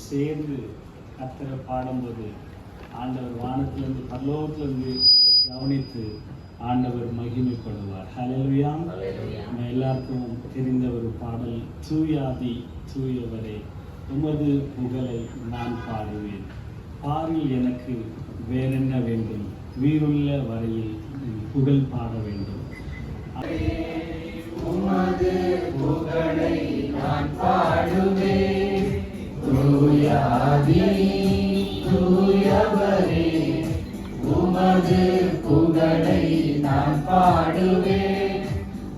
சேர்ந்து கர்த்தரை பாடும்போது ஆண்டவர் வானத்திலிருந்து பரலோகத்திலிருந்து இதை கவனித்து ஆண்டவர் மகிமைப்படுவார். ஹல்லேலூயா. நம்ம எல்லாருக்கும் தெரிந்த ஒரு பாடல், தூயாதி தூயவரே உமது புகழை நான் பாடுவேன், பாரில் எனக்கு வேறென்ன வேண்டும், உயிருள்ள வரையில் புகழ் பாட வேண்டும். உமது புகழை நான் பாடுவேன், தூயாதி தூயவரே உமது புகழை நான் பாடுவேன்,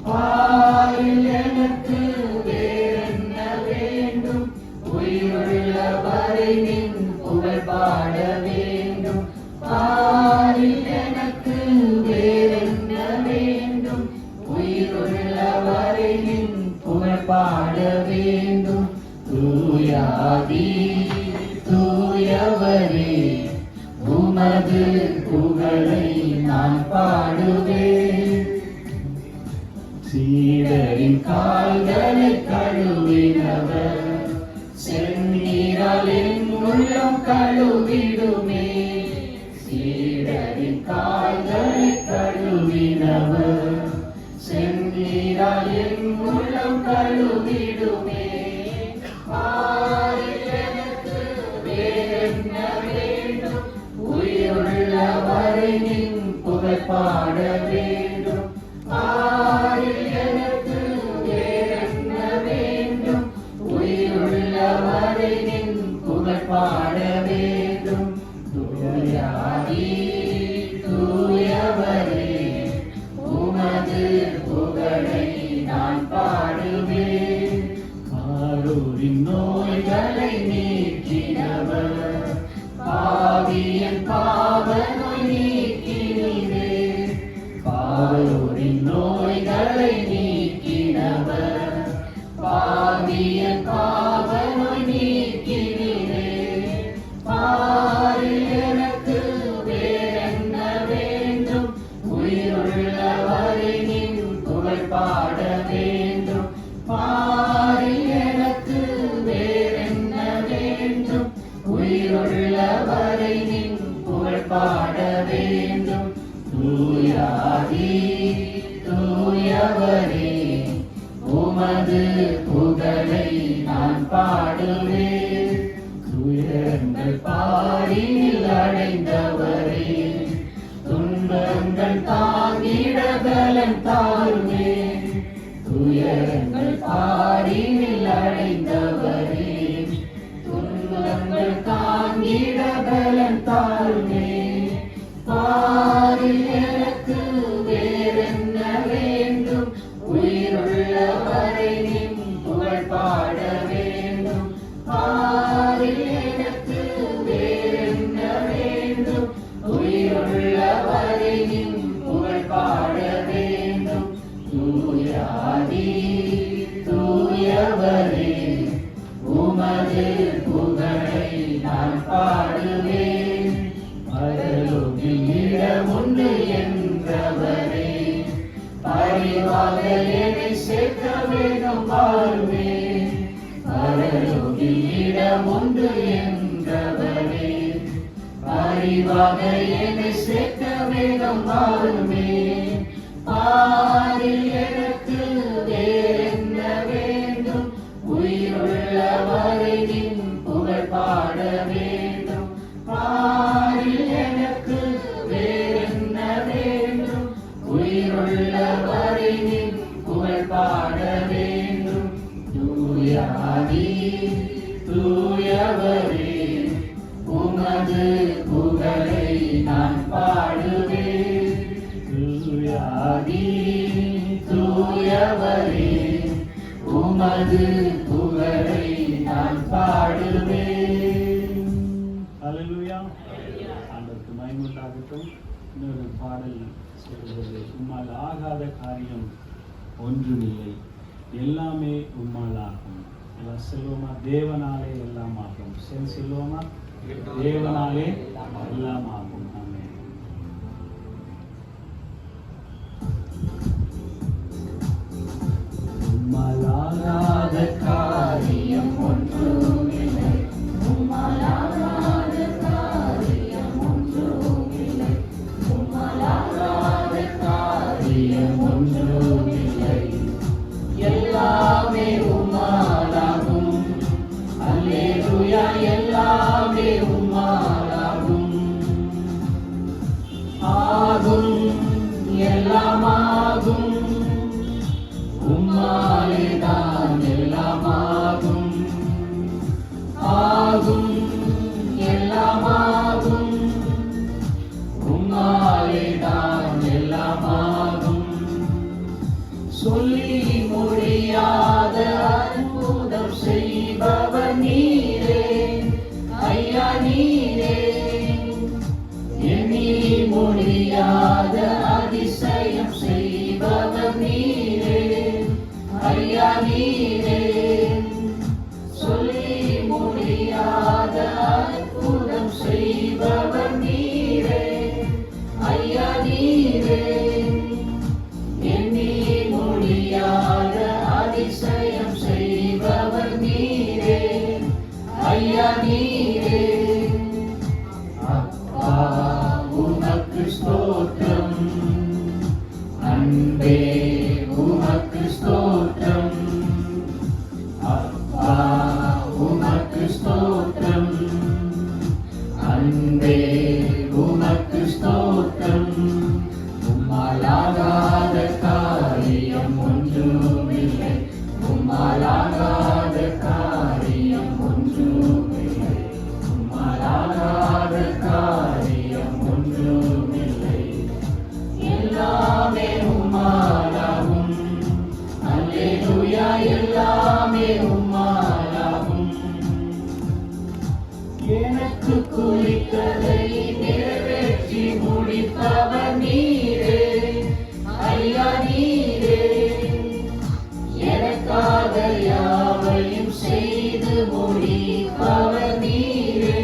பாரில் எனக்கு வேறென்ன வேண்டும், உயிருள்ள வரை நின் புகழ் பாட வேண்டும், பாரில் எனக்கு வேறென்ன வேண்டும், உயிருள்ள வரை நின் புகழ் பாட வேண்டும், தூயாதி தூயவரே உமது புகழை நான் பாடுவேன். சீடரின் கால்களை கழுவினவர் செந்நீரால் என் உள்ளம் கழுவிடுமே, சீடரின் கால்களை கழுவினவர் செந்நீரால் என் உள்ளம் கழுவிடுமே, பாரில் எனக்கு வேறென்ன வேண்டும், உயிருள்ள வரை நின் புகழ் பாட வேண்டும், பாரில் எனக்கு வேறென்ன வேண்டும், உயிருள்ள வரை நின் புகழ் பாட வேண்டும், தூயாதி தூயவரே உமது புகழை நான் பாடுவேன், ஆரோரின் நோய்களை நீக்கினவர், பாவியன் பாவ நோய் நீக்கினீரே, பாரோரின் நோய்களை நீக்கினவர், பாவியன் பாவ நோய் நீக்கினீரே, பாரில் எனக்கு வேறென்ன வேண்டும், உயிருள்ள வரை நின் புகழ் பாட வேண்டும், பாரில் எனக்கு வேறென்ன வேண்டும், உயிருள்ள வரை நின் புகழ் பாட வேண்டும், தூயாதி தூயவரே உமது புகழை நான் பாடுவேன், துயரங்கள் பாரில் அடைந்தவரே துன்பங்கள் தாங்கிட பலன் தாருவேன், துயரங்கள் பாரில் அடைந்தவரே துன்பங்கள் தாங்கிட பலன் தாருவேன், பாரில் எனக்கு வேறென்ன வேண்டும், உயிருள்ள வரை நின் புகழ் பாட வேண்டும், பாரில் எனக்கு வேறென்ன வேண்டும், உயிருள்ள வரை நின் புகழ் பாட வேண்டும், தூயாதி தூயவரே உமது புகழை நான் பாடுவேன், பரலோகில் இடமுண்டு என்றவரே பரிவாக என்னை சேர்க்க வேணும் பாருவேன், பரலோகில் இடமுண்டு என்றவரே பரிவாக என்னை சேர்க்க வேணும் பாருவேன், பாரில் எனக்கு வேறென்ன வேண்டும், உயிருள்ள வரை நின் புகழ் பாட வேண்டும், பாரில் எனக்கு வேறென்ன வேண்டும், உயிருள்ள வரை நின் புகழ் பாட வேண்டும், தூயாதி தூயவரே உமது புகழை நான் பாடுவேன், தூயாதி தூயவரே உமது புகழை நான் பாடுவேன். ஹல்லேலூயா. ஆண்டவருக்கு மகிமை உண்டாகட்டும். இன்னொரு பாடல் சொல்கிறது, உம்மால் ஆகாத காரியம் ஒன்றுமில்லை, எல்லாமே உம்மால் ஆகும். எல்லாம் செல்வமா, தேவனாலே எல்லாம் ஆகும். செல்வமா, தேவனாலே எல்லாம் ஆகும். ஆமென். உம்மால் ஆகாத காரியம் ஒன்றுமில்லை, எல்லாமாகும் எல்லாமாகும் உம்மாலே தான் எல்லாமாகும். சொல்லி முடியாத அற்புதம் செய்பவர் நீரே ஐயா நீரே. எண்ணி முடியாத அதிசயம் செய்பவர் நீரே ஐயா நீரே. சொல்லி முடியாத அற்புதம் செய்பவர் நீரே ஐயா நீரே. எண்ணி முடியாத அதிசயம் செய்பவர் நீரே ஐயா நீரே. அப்பா உமக்கு ஸ்தோத்திரம், அன்பே உமக்கு ஸ்தோத்திரம். அப்பா உமக்கு ஸ்தோத்திரம், அன்பே உமக்கு ஸ்தோத்திரம். உம்மாலாகாத காரியம் ஒன்றுமில்லை, உம்மாலாகாத காரியம் ஒன்றுமில்லை, உம்மாலாகாத காரியம் ஒன்றுமில்லை. எல்லாமே உம்மாலாகும், அல்லேலூயா, எல்லாமே உம்மாலாகும். எனக்கு குறித்ததை நிறைவேற்றி முடிப்பவர் நீரே ஐயா நீரே. எனக்காக யாவையும் செய்து முடிப்பவர் நீரே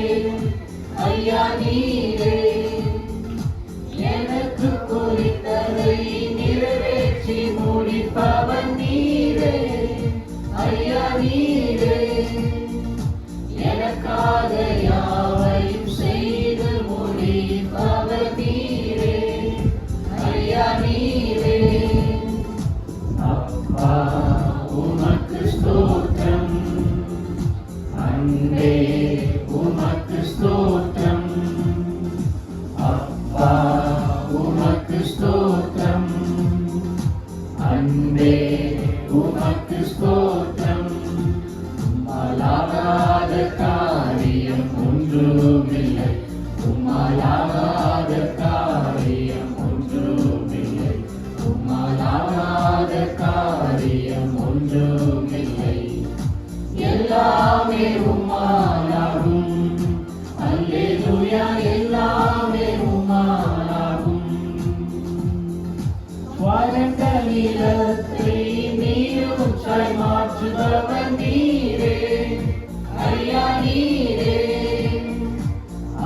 ஐயா நீரே. எனக்கு குறித்ததை நிறைவேற்றி முடிப்பவர் நீரே ஐயா நீரே. எனக்காக யாவையும் செய்து முடிப்பவர் நீரே ஐயா நீரே. அப்பா உமக்கு ஸ்தோத்திரம், அன்பே உமக்கு ஸ்தோத்திரம். அப்பா உமக்கு ஸ்தோத்திரம், அன்பே உமக்கு ஸ்தோத்திரம். உம்மாலாகாத காரியம் ஒன்றுமில்லை, உம்மாலாகாத காரியம் ஒன்றுமில்லை, உம்மாலாகாத காரியம் ஒன்றுமில்லை. எல்லாமே உம்மாலாகும், அல்லேலூயா, எல்லாமே உம்மாலாகும். வறண்ட நிலத்தை நீரூற்றாய் மாற்றுபவர் நீரே ஐயா நீரே.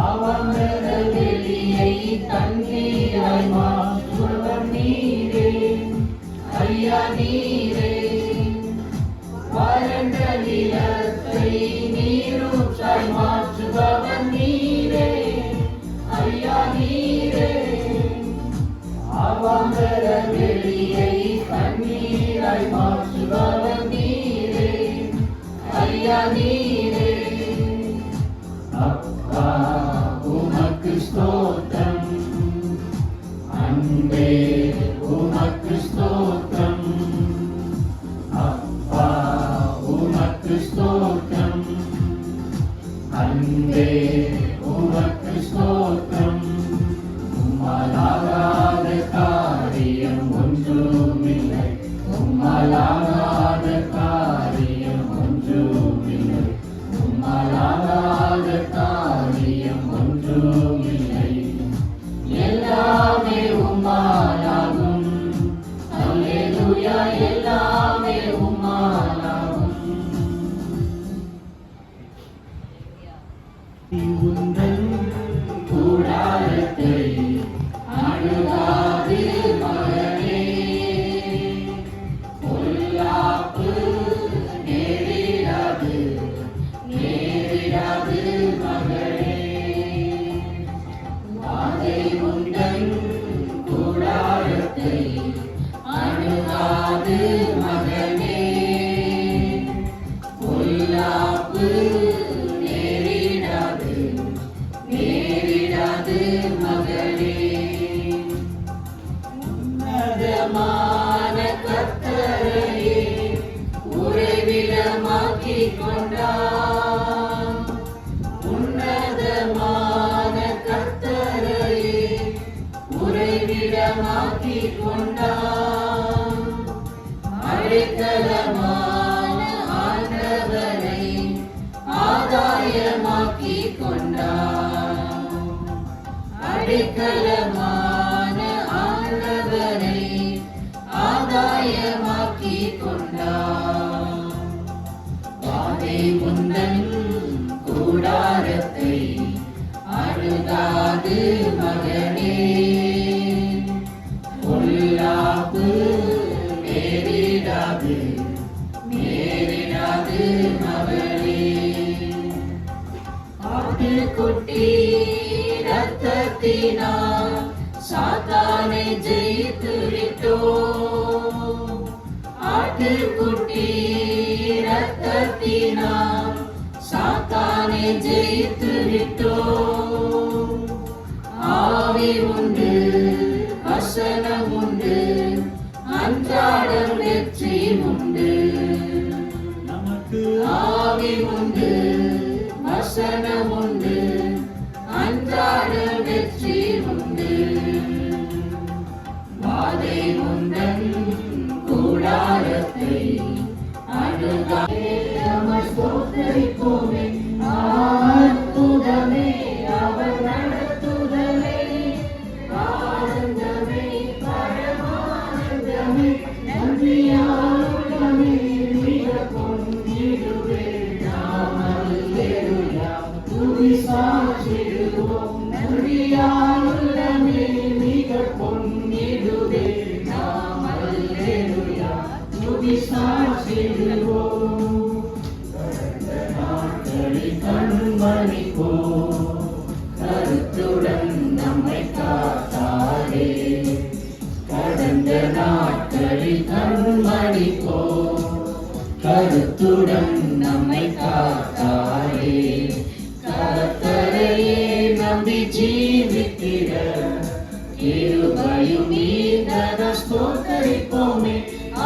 அவமர வெளியை தண்ணீராய் மாற்றுபவர் நீரே ஐயா நீரே. வறண்ட நிலத்தை நீரூற்றாய் மாற்றுபவர் நீரே ஐயா நீரே. அவமர வெளியை தண்ணீராய் மாற்றுபவர் நீரே ஐயா நீரே. அப்பா உமக்கு ஸ்தோத்திரம், அன்பே உமக்கு ஸ்தோத்திரம். அப்பா உமக்கு ஸ்தோத்திரம், அன்பே உமக்கு ஸ்தோத்திரம். உம்மாலாகாத காரியம் ஒன்றுமில்லை, உம்மாலாகாத காரியம் ஒன்றுமில்லை, உம்மாலாகாத காரியம் ஒன்றுமில்லை. எல்லாமே உம்மாலாகும், அல்லேலூயா, எல்லாமே உம்மாலாகும். உந்தன் கூடாரத்தை அணுகாது மகனே, பொல்லாப்பு நேரிடாது நேரிடாது மகனே. வாதை உந்தன் கூடாரத்தை அணுகாது மகனே, பொல்லாப்பு நேரிடாது அடைக்கலமாக்கிக் கொண்டார். அடைக்கலமான ஆண்டவரை ஆதாயமாக்கிக் கொண்டார். அடைக்கலமான ஆண்டவரை ஆதாயமாக்கிக் கொண்டார். வாதை முந்தன் கூடாரத்தை அணுகாது மகனே, பொல்லாப்பு நேரிடாது நேரிடாது மகளே. ஆட்டுக்குட்டி ரத்தத்தினால் சாத்தானை ஜெயித்து விட்டோம். ஆட்டுக்குட்டி ரத்தத்தினால் சாத்தானை ஜெயித்து விட்டோம். ஆவி உண்டு, வசனம் உண்டு, அன்றாடம் வெற்றி உண்டு. நமக்கு ஆவி உண்டு, வசனம் உண்டு, அன்றாடம் வெற்றி உண்டு. வாதை முந்தன் கூடாரத்தை அணுகாதே ஸ்தோத்தரிப்போமே. அற்புதமே அவர் நடத்துதலே, ஆனந்தமே பரமானந்தமே, நன்றியால் உள்ளமே மிக பொங்கிடுவே. நாம் அல்லேலூயா துதி சாற்றிடுவோம். நன்றியால் உள்ளமே மிக பொங்கிடுவே. நாம் அல்லேலூயா துதி சாற்றிடுவோம். கண்மணி போ கருத்துடன் நம்மை காத்தாரே. கடந்த நாட்களில் கண்மணி போ கருத்துடன் நம்மை காத்தாரே. கர்த்தரையே நம்பி ஜீவித்திட கிருபையும் நீந்தத ஸ்தோத்தரிப்போமே.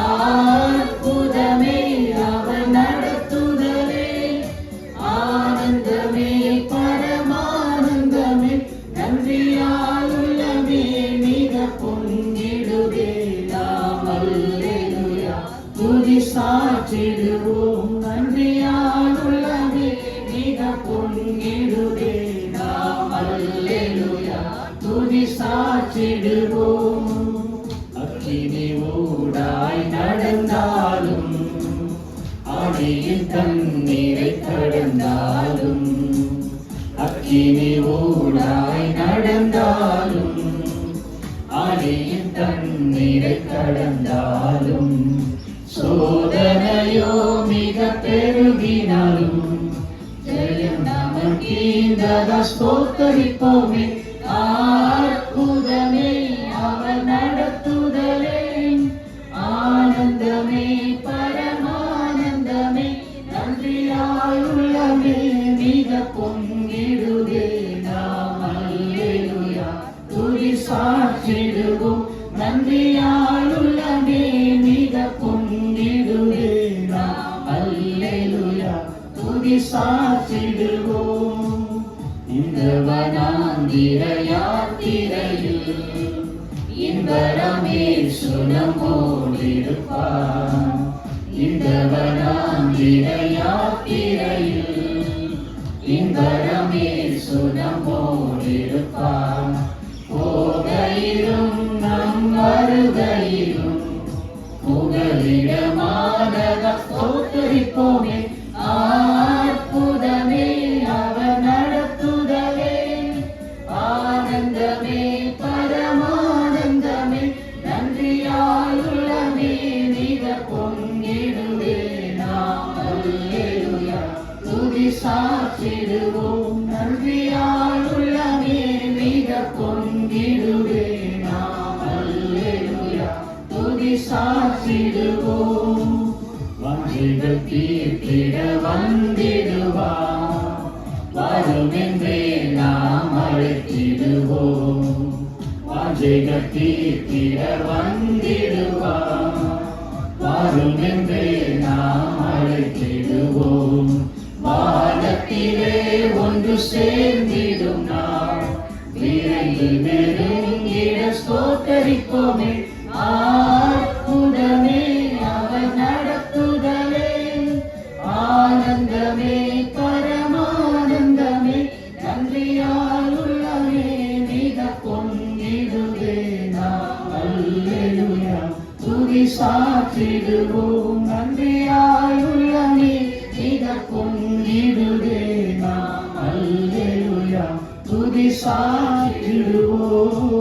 அற்புதமே அவர் நடத்துதலே, ஆனந்தமே பரமானந்தமே, நன்றியால் உள்ளமே மிக பொங்கிடுவே. நாம் அல்லேலூயா துதி சாற்றிடுவோம். நன்றியால் உள்ளமே மிக பொங்கிடுவே. நாம் அல்லேலூயா துதி சாற்றிடுவோம். அக்கினி ஊடாய் நடந்தாலும், ஆழியின் தண்ணீரை கடந்தாலும், அக்கினி ஊடாய் நடந்தாலும், ஆழியின் தண்ணீரை கடந்தாலும், சோதனையோ மிக பெருகினாலும், ஜெயம் நமக்கீந்தத ஸ்தோத்தரிப்போமே. அற்புதமே அவர் நடத்துதலே, ஆனந்தமே பரமானந்தமே, நன்றியால் உள்ளமே மிக பொங்கிடுவே. நாம் அல்லேலூயா துதி சாற்றிடுவோம். நன்றியால் உள்ளமே மிக பொங்கிடுவே. நாம் அல்லேலூயா துதி சாற்றிடுவோம். இந்த வனாந்திர யாத்திரையில் இன்பரமே சுனமோடிருப்பான். இந்த வனாந்திர யாத்திரையில் இன்பரமே சுனமோடிருப்பான். போகையிலும் நம் வருகையிலும் புகலிடமானத ஸ்தோத்தரிப்போமே. அற்புதமே அவர் நடத்துதலே, ஆனந்தமே பரமானந்தமே, நன்றியால் உள்ளமே மிக பொங்கிடுவே. நாம் அல்லேலூயா துதி சாற்றிடுவோம். நன்றியால் உள்ளமே மிக பொங்கிடுவே. நாம் அல்லேலூயா துதி சாற்றிடுவோம். வாஞ்சைகள் தீர்த்திட வந்திடுவார், வருமென்றே நாம் அழைத்திடுவோம். வாஞ்சைகள் தீர்த்திட வந்திடுவார், வருமென்றே நாம் அழைத்திடுவோம். வானத்திலே ஒன்று சேர்ந்திடும் நாம் விரைந்து நெருங்கிட ஸ்தோத்தரிப்போமே. அற்புதமே அவர் நடத்துதலே, ஆனந்தமே பரமானந்தமே, நன்றியால் உள்ளமே மிக பொங்கிடுவே நாம். அல்லேலூயா துதி சாற்றிடுவோம், நன்றியால் உள்ளமே மிக பொங்கிடுவே நாம். அல்லேலூயா துதி சாற்றிடுவோம்.